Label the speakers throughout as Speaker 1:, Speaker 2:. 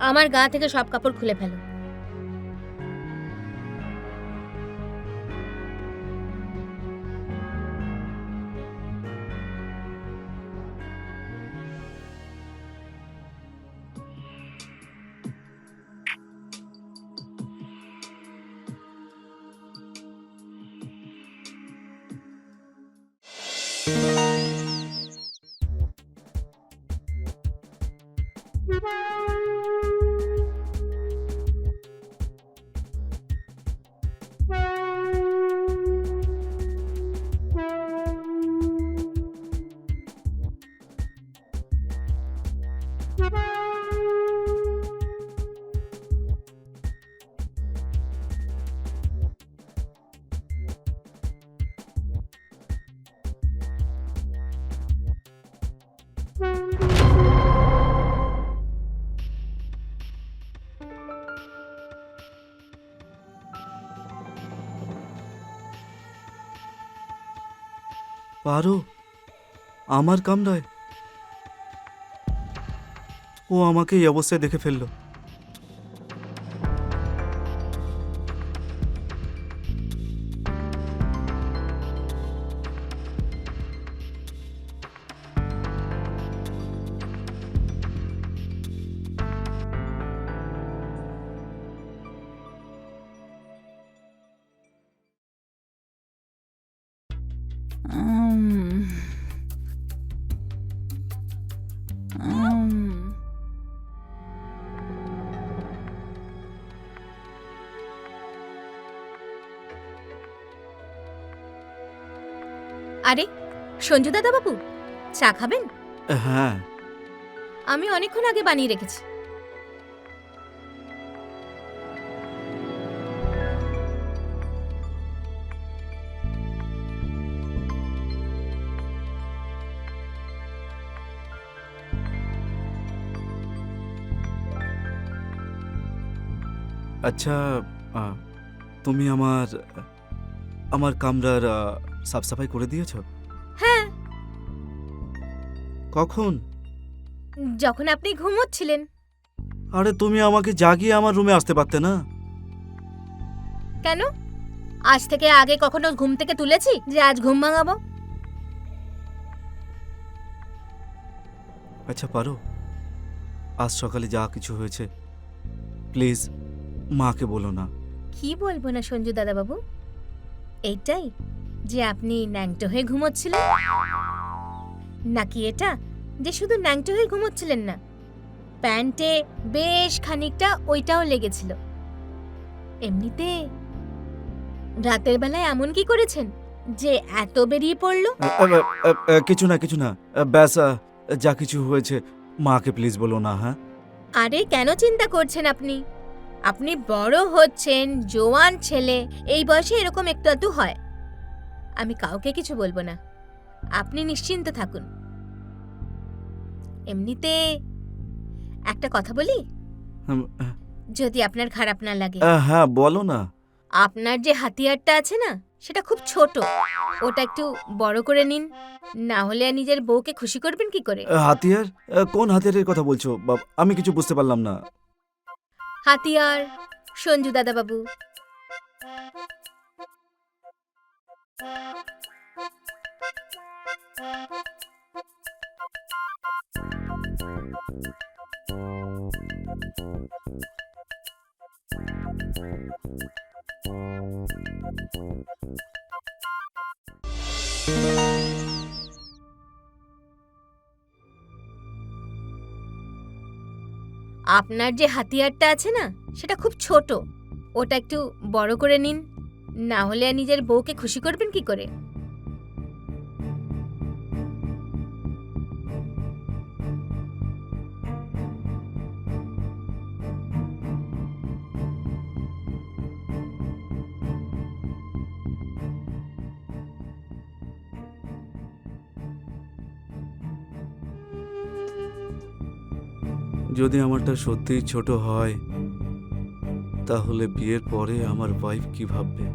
Speaker 1: আমার গা থেকে সব কাপড় খুলে ফেলো।
Speaker 2: পারো আমার কামরায়? ও আমাকে এই অবস্থায় দেখে ফেললো।
Speaker 1: আরে সঞ্জু দাদা বাবু, চা খাবেন?
Speaker 2: হ্যাঁ।
Speaker 1: আমি অনেকক্ষণ আগে বানিয়ে রেখেছি।
Speaker 2: আচ্ছা, তুমি আমার আমার কামরার সাফ সাফাই করে দিয়েছ?
Speaker 1: হ্যাঁ,
Speaker 2: কখন?
Speaker 1: যখন আপনি ঘুমোচ্ছিলেন।
Speaker 2: আরে তুমি আমাকে জাগিয়ে আমার রুমে আসতে পারতে না?
Speaker 1: কেন? আজ থেকে আগে কখনো ঘুম থেকে তুলেছি যে আজ ঘুম ভাঙাবো?
Speaker 2: আচ্ছা পারো, আজ সকালে যা কিছু হয়েছে প্লিজ মাকে বলো না।
Speaker 1: কি বলবো না সঞ্জু দাদা বাবু? এইটাই যে আপনি ন্যাংটো হয়ে ঘুমোচ্ছিলেন, নাকি এটা যে শুধু ন্যাংটো হয়ে ঘুমোচ্ছিলেন না, প্যান্টে বেশ খানিকটা ওইটাও লেগেছিল? এমনিতে রাতের বেলায় এমন কি করেছেন যে এত বেরিয়ে পড়লো?
Speaker 2: কিছু না কিছু না, ব্যাস যা কিছু হয়েছে মাকে প্লিজ বলো না। হ্যাঁ?
Speaker 1: আরে কেন চিন্তা করছেন আপনি? আপনি বড় হচ্ছেন, জোয়ান ছেলে, এই বয়সে এরকম একটু আধটু হয়। আমি কাউকে কিছু বলবো না, আপনি নিশ্চিন্ত থাকুন। এমনিতে একটা কথা বলি,
Speaker 2: হুম,
Speaker 1: যদি আপনার খারাপ না লাগে।
Speaker 2: হ্যাঁ বলো না।
Speaker 1: আপনার যে হাতিয়ারটা আছে না, সেটা খুব ছোট, ওটা একটু বড় করে নিন, না হলে আর নিজের বউকে খুশি করবেন কি করে?
Speaker 2: হাতিয়ার? কোন হাতিয়ারের কথা বলছো? আমি কিছু বুঝতে পারলাম না।
Speaker 1: হাতিয়ার, সঞ্জু দাদা বাবু। আপনার যে হাতিয়ারটা আছে না, সেটা খুব ছোট, ওটা একটু বড় করে নিন, না হলে আর নিজের বউকে খুশি করবেন কি করে?
Speaker 2: যদি আমারটা সত্যিই ছোট হয় তাহলে বিয়ের পরে আমার ওয়াইফ কি ভাববে?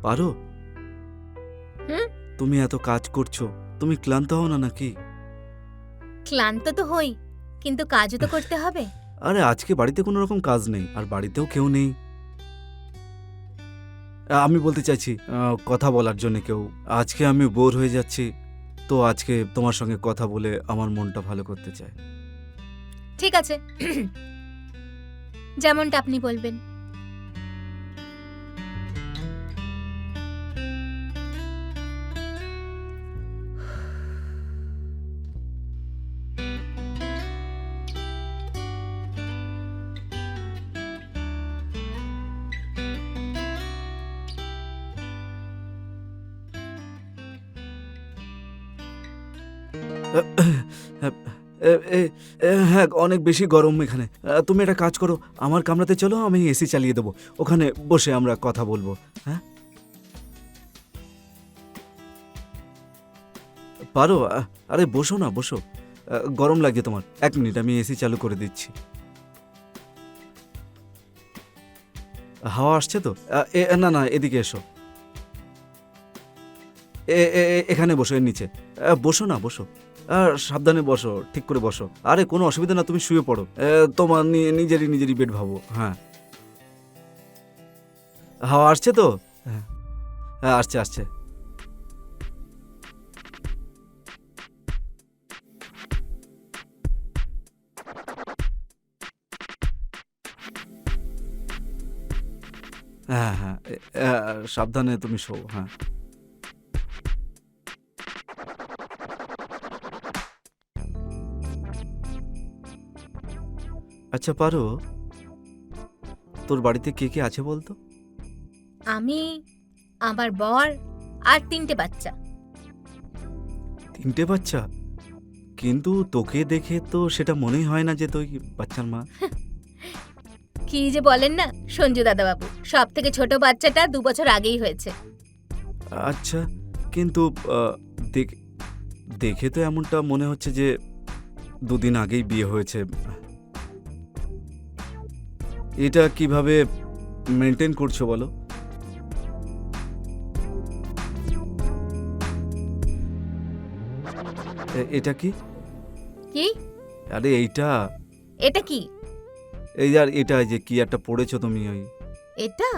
Speaker 2: পারো?
Speaker 1: হুম?
Speaker 2: তুমি এত কাজ করছো, তুমি ক্লান্ত হও না নাকি?
Speaker 1: ক্লান্ত তো হই, কিন্তু কাজও তো করতে হবে।
Speaker 2: আরে আজকে বাড়িতে কোনো রকম কাজ নেই, আর বাড়িতেও কেউ নেই। আমি বলতে চাইছি কথা বলার জন্য কেউ। আজকে আমি বোর হয়ে যাচ্ছি, তো আজকে তোমার সঙ্গে কথা বলে আমার মনটা ভালো করতে চাই।
Speaker 1: ঠিক আছে, যেমনটা আপনি বলবেন।
Speaker 2: হ্যাঁ, অনেক বেশি গরম এখানে। তুমি একটা কাজ করো, আমার কামরাতে চলো, আমি এসি চালিয়ে দেবো, ওখানে বসে আমরা কথা বলবো। হ্যাঁ, পারো? আরে বসো না, বসো। গরম লাগছে তোমার? 1 মিনিট, আমি এসি চালু করে দিচ্ছি। হাওয়া আসছে তো? না না, এদিকে এসো। এখানে বসো, এর নিচে। বসো না, বসো। সাবধানে বসো, ঠিক করে বসো। আরে কোনো অসুবিধা না, তুমি শুয়ে পড়ো। তোমার নিজেরই বেড ভাবো। হ্যাঁ, হাওয়া আসছে তো? হ্যাঁ হ্যাঁ, আসছে আসছে। হ্যাঁ হ্যাঁ, সাবধানে তুমি শো। হ্যাঁ, আচ্ছা পারো, তোর বাড়িতে কে কে আছে বলতো?
Speaker 1: আমি, আমার বর আর 3টে বাচ্চা।
Speaker 2: 3টে বাচ্চা? কিন্তু তোকে দেখে তো সেটা মনেই হয় না যে তুই বাচ্চার মা।
Speaker 1: কি যে বলেন না সঞ্জু দাদাবাবু, সব থেকে ছোট বাচ্চাটা 2 বছর আগেই হয়েছে।
Speaker 2: আচ্ছা, কিন্তু দেখ- দেখে তো এমনটা মনে হচ্ছে যে 2 দিন আগেই বিয়ে হয়েছে। এটা কিভাবে মেনটেন করছো বলো? এটা কি?
Speaker 1: কি?
Speaker 2: আরে এইটা,
Speaker 1: এটা কি?
Speaker 2: এই আর এটা যে কি একটা পড়েছো তুমি ওই।
Speaker 1: এটা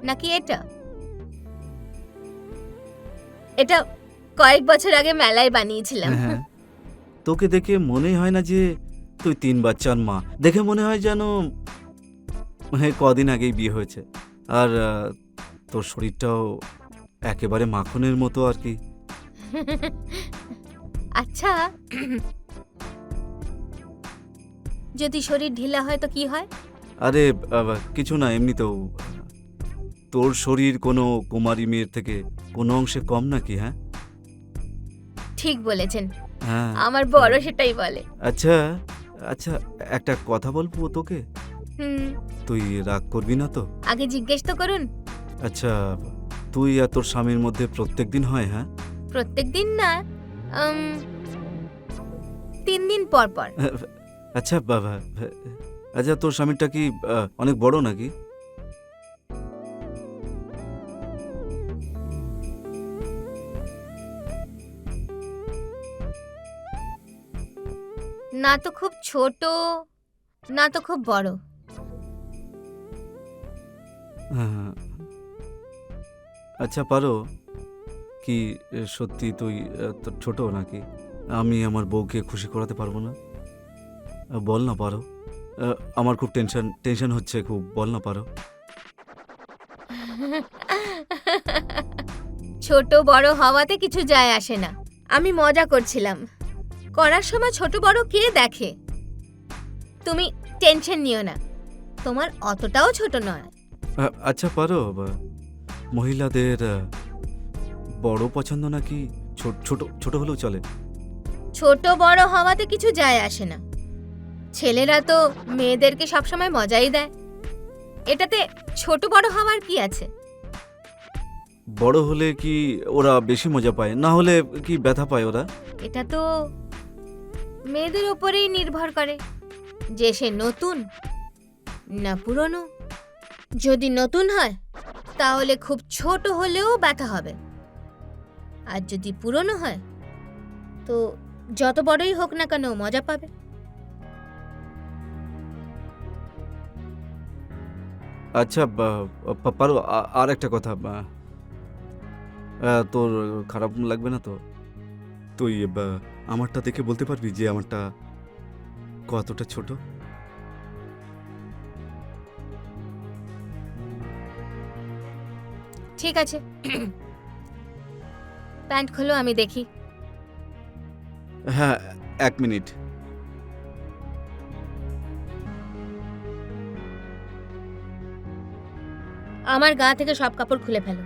Speaker 1: নাকি এটা? এটা কয়েক বছর আগে মেলায় বানিয়েছিলাম।
Speaker 2: হ্যাঁ, তোকে দেখে মনেই হয় না যে তুই 3 বাচ্চার মা। দেখে মনে হয় যেন কদিন আগেই বিয়ে হয়েছে। আর তোর শরীরটাও একেবারে মাখনের মতো আর কি।
Speaker 1: আচ্ছা, যদি শরীর ঢিলা হয় তো কি হয়?
Speaker 2: আরে কিছু না, এমনিতেও তোর শরীর কোনো কুমারী মেয়ের থেকে কোনো অংশে কম নাকি? হ্যাঁ
Speaker 1: ঠিক বলেছেন,
Speaker 2: হ্যাঁ।
Speaker 1: আমার বড় সেটাই বলে।
Speaker 2: আচ্ছা আচ্ছা, একটা কথা বলবো তোকে,
Speaker 1: হুম,
Speaker 2: তুই রাগ করবি না তো?
Speaker 1: আগে জিজ্ঞেস তো করুন।
Speaker 2: আচ্ছা, তুই আর তোর স্বামীর মধ্যে প্রত্যেক দিন হয়? হ্যাঁ,
Speaker 1: প্রত্যেকদিন না, 3 দিন পর পর।
Speaker 2: আচ্ছা বাবা, আচ্ছা তোর স্বামীরটা কি অনেক বড় নাকি?
Speaker 1: না তো খুব ছোট, না তো খুব বড়।
Speaker 2: হ্যাঁ, আচ্ছা পারো কি সত্যি তুই তোর ছোট নাকি? আমি আমার বউকে খুশি করাতে পারবো না? বল না পারো? আমার খুব টেনশন হচ্ছে খুব, বল না পারো?
Speaker 1: ছোট বড় হওয়াতে কিছু যায় আসে না, আমি মজা করছিলাম। করার সময় ছোট বড় কে দেখে? তুমি টেনশন নিও না, তোমার অতটাও ছোট নয়।
Speaker 2: আচ্ছা পারো, মহিলাদের বড় পছন্দ নাকি ছোট ছোট ছোট হলেও চলে?
Speaker 1: ছোট বড় হওয়াতে কিছু যায় আসে না, ছেলেরা তো মেয়েদেরকে সবসময় মজাই দেয়, এটাতে ছোট বড় হওয়ার কি আছে?
Speaker 2: বড় হলে কি ওরা বেশি মজা পায়, না হলে কি ব্যথা পায় ওরা?
Speaker 1: এটা তো মেয়েদের উপরেই নির্ভর করে যে সে নতুন না পুরনো। যদি নতুন হয় তাহলে খুব ছোট হলেও ব্যথা হবে। আর যদি পুরনো হয় তো যত বড়ই হোক না কেন মজা পাবে।
Speaker 2: আচ্ছা, পারো আর একটা কথা, তোর খারাপ লাগবে না তো? তুই আমারটা দেখে বলতে পারবি যে আমারটা কতটা ছোট?
Speaker 1: ঠিক আছে, প্যান্ট খোলো, আমি দেখি।
Speaker 2: হ্যাঁ, 1 মিনিট।
Speaker 1: আমার গা থেকে সব কাপড় খুলে ফেলো।